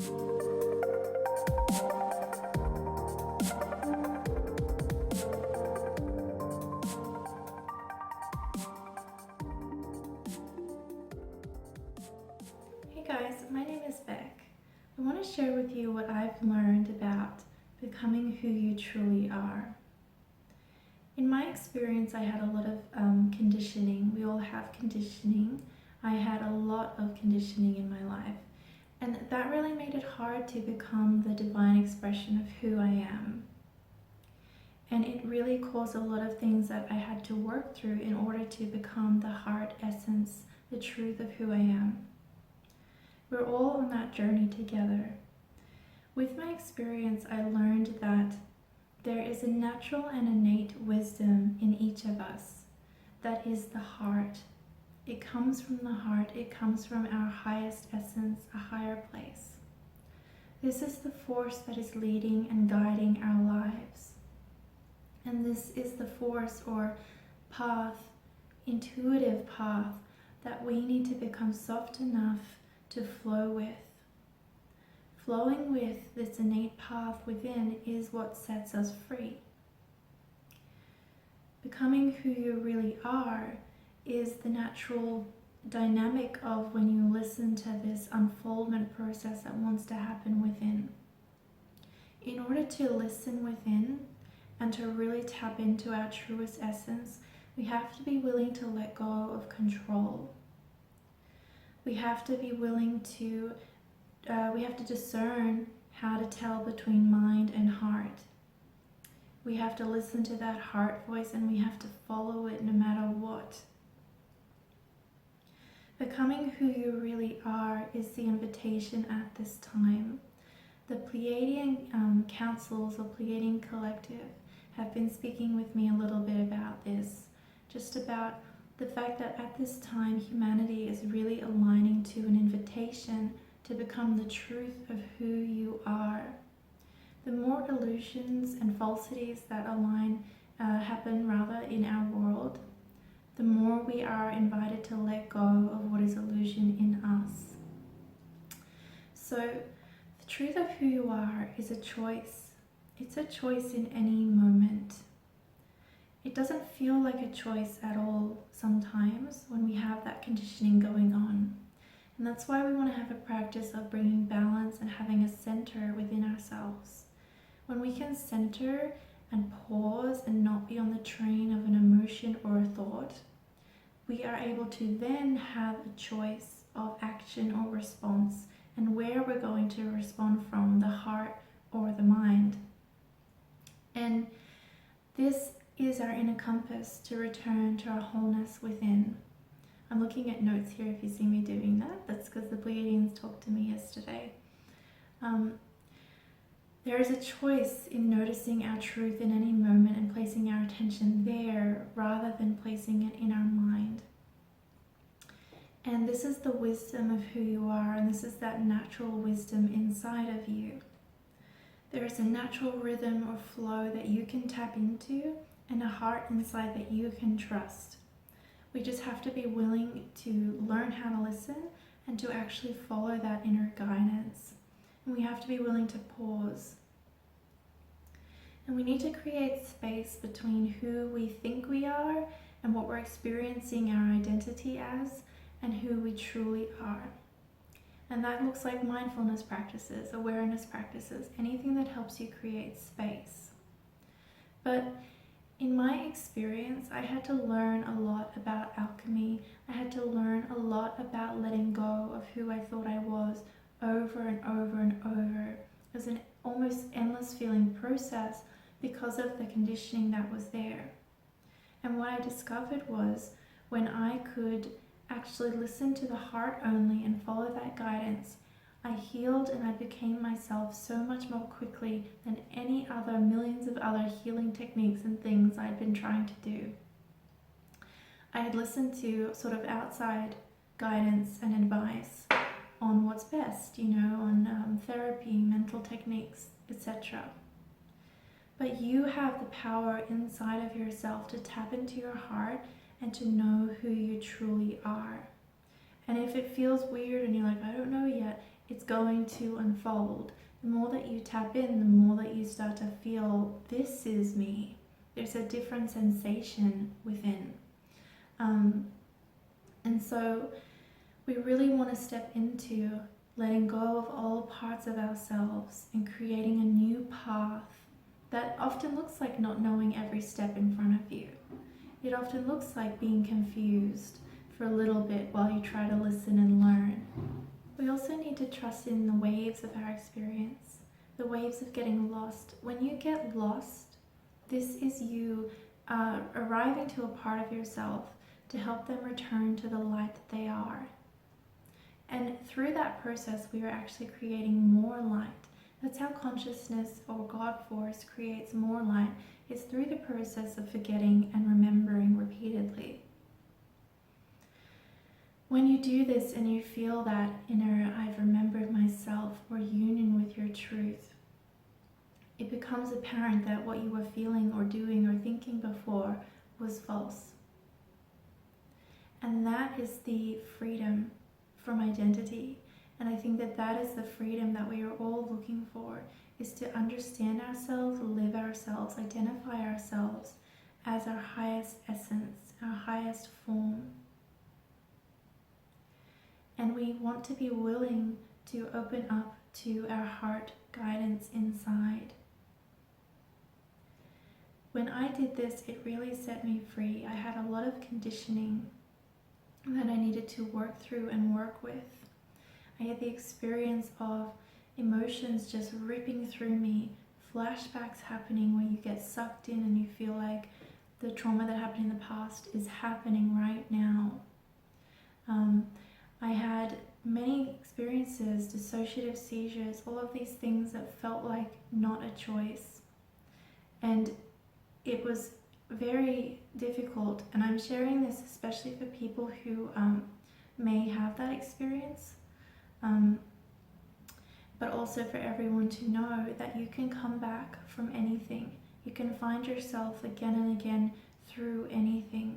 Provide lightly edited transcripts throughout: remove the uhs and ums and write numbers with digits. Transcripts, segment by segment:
Hey guys, my name is Becc. I want to share with you what I've learned about becoming who you truly are. In my experience, I had a lot of conditioning. We all have conditioning. I had a lot of conditioning in my life, and that really made it hard to become the divine expression of who I am. And it really caused a lot of things that I had to work through in order to become the heart essence, the truth of who I am. We're all on that journey together. With my experience, I learned that there is a natural and innate wisdom in each of us. That is the heart. It comes from the heart. It comes from our highest essence, a higher place. This is the force that is leading and guiding our lives. And this is the force or path, intuitive path, that we need to become soft enough to flow with. Flowing with this innate path within is what sets us free. Becoming who you really are is the natural dynamic of when you listen to this unfoldment process that wants to happen within. In order to listen within and to really tap into our truest essence, we have to be willing to let go of control. We have to be willing to, we have to discern how to tell between mind and heart. We have to listen to that heart voice, and we have to follow it no matter what. Becoming who you really are is the invitation at this time. The Pleiadian councils or Pleiadian collective have been speaking with me a little bit about this, just about the fact that at this time humanity is really aligning to an invitation to become the truth of who you are. The more illusions and falsities that happen in our world, the more we are invited to let go of what is illusion in us. So the truth of who you are is a choice. It's a choice in any moment. It doesn't feel like a choice at all sometimes when we have that conditioning going on. And that's why we want to have a practice of bringing balance and having a center within ourselves. When we can center and pause and not be on the train of an emotion or a thought, we are able to then have a choice of action or response and where we're going to respond from, the heart or the mind. And this is our inner compass to return to our wholeness within. I'm looking at notes here if you see me doing that. That's because the Pleiadians talked to me yesterday. There is a choice in noticing our truth in any moment and placing our attention there rather than placing it in our mind. And this is the wisdom of who you are, and this is that natural wisdom inside of you. There is a natural rhythm or flow that you can tap into and a heart inside that you can trust. We just have to be willing to learn how to listen and to actually follow that inner guidance. And we have to be willing to pause. And we need to create space between who we think we are and what we're experiencing our identity as and who we truly are. And that looks like mindfulness practices, awareness practices, anything that helps you create space. But in my experience, I had to learn a lot about alchemy. I had to learn a lot about letting go of who I thought I was over and over and over. It was an almost endless feeling process because of the conditioning that was there. And what I discovered was when I could actually listen to the heart only and follow that guidance, I healed and I became myself so much more quickly than any other millions of other healing techniques and things I'd been trying to do. I had listened to sort of outside guidance and advice on what's best, on therapy, mental techniques, etc. But you have the power inside of yourself to tap into your heart and to know who you truly are. And if it feels weird and you're like, I don't know yet, it's going to unfold. The more that you tap in, the more that you start to feel, this is me. There's a different sensation within. And so we really want to step into letting go of all parts of ourselves and creating a new path that often looks like not knowing every step in front of you. It often looks like being confused for a little bit while you try to listen and learn. We also need to trust in the waves of our experience, the waves of getting lost. When you get lost, this is you arriving to a part of yourself to help them return to the light that they are. And through that process, we are actually creating more light. That's how consciousness or God force creates more light, is through the process of forgetting and remembering repeatedly. When you do this and you feel that inner I've remembered myself or union with your truth, it becomes apparent that what you were feeling or doing or thinking before was false. And that is the freedom from identity. And I think that that is the freedom that we are all looking for, is to understand ourselves, live ourselves, identify ourselves as our highest essence, our highest form. And we want to be willing to open up to our heart guidance inside. When I did this, it really set me free. I had a lot of conditioning that I needed to work through and work with. I had the experience of emotions just ripping through me, flashbacks happening where you get sucked in and you feel like the trauma that happened in the past is happening right now. I had many experiences, dissociative seizures, all of these things that felt like not a choice. And it was very difficult, and I'm sharing this especially for people who may have that experience, but also for everyone to know that you can come back from anything. You can find yourself again and again through anything.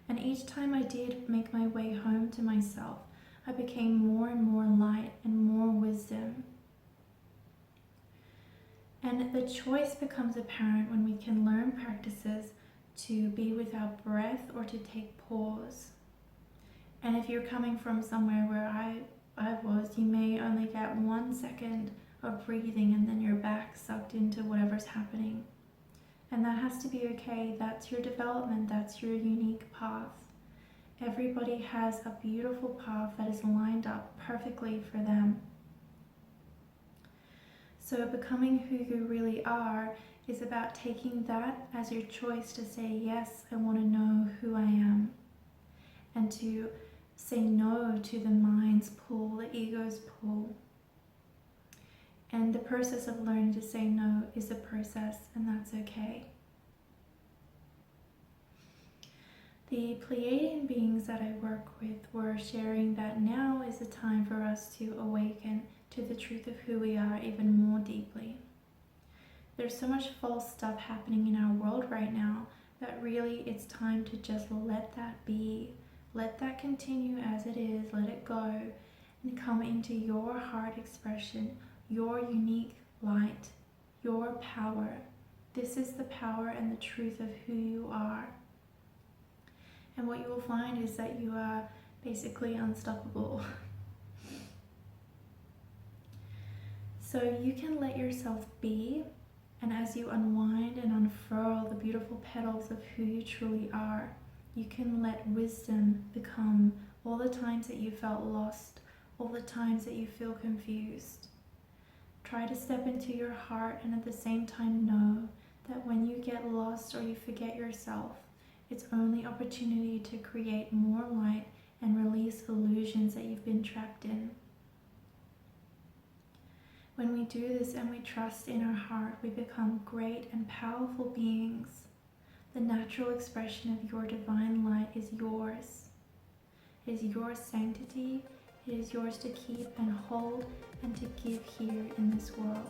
And each time I did make my way home to myself, I became more and more light and more wisdom. And the choice becomes apparent when we can learn practices to be with our breath or to take pause. And if you're coming from somewhere where I was, you may only get 1 second of breathing and then you're back sucked into whatever's happening. And that has to be okay. That's your development. That's your unique path. Everybody has a beautiful path that is lined up perfectly for them. So becoming who you really are is about taking that as your choice to say, yes, I want to know who I am. And to say no to the mind's pull, the ego's pull. And the process of learning to say no is a process, and that's okay. The Pleiadian beings that I work with were sharing that now is the time for us to awaken to the truth of who we are even more deeply. There's so much false stuff happening in our world right now that really it's time to just let that be. Let that continue as it is, let it go, and come into your heart expression, your unique light, your power. This is the power and the truth of who you are. And what you will find is that you are basically unstoppable. So you can let yourself be, and as you unwind and unfurl the beautiful petals of who you truly are, you can let wisdom become all the times that you felt lost, all the times that you feel confused. Try to step into your heart and at the same time know that when you get lost or you forget yourself, it's only opportunity to create more light and release illusions that you've been trapped in. When we do this and we trust in our heart, we become great and powerful beings. The natural expression of your divine light is yours. It is your sanctity. It is yours to keep and hold and to give here in this world.